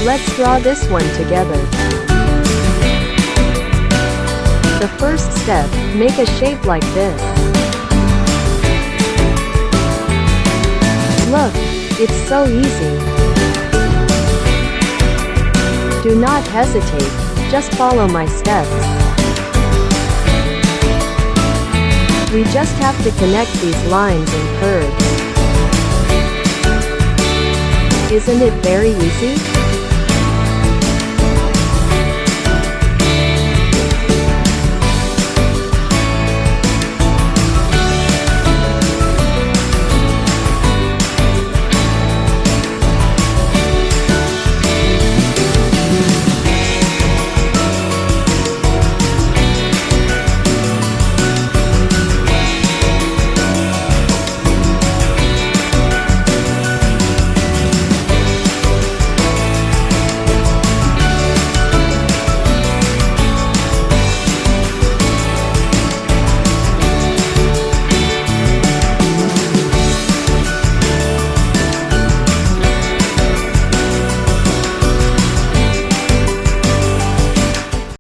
Let's draw this one together. The first step, make a shape like this. Look, it's so easy. Do not hesitate, just follow my steps. We just have to connect these lines and curves. Isn't it very easy?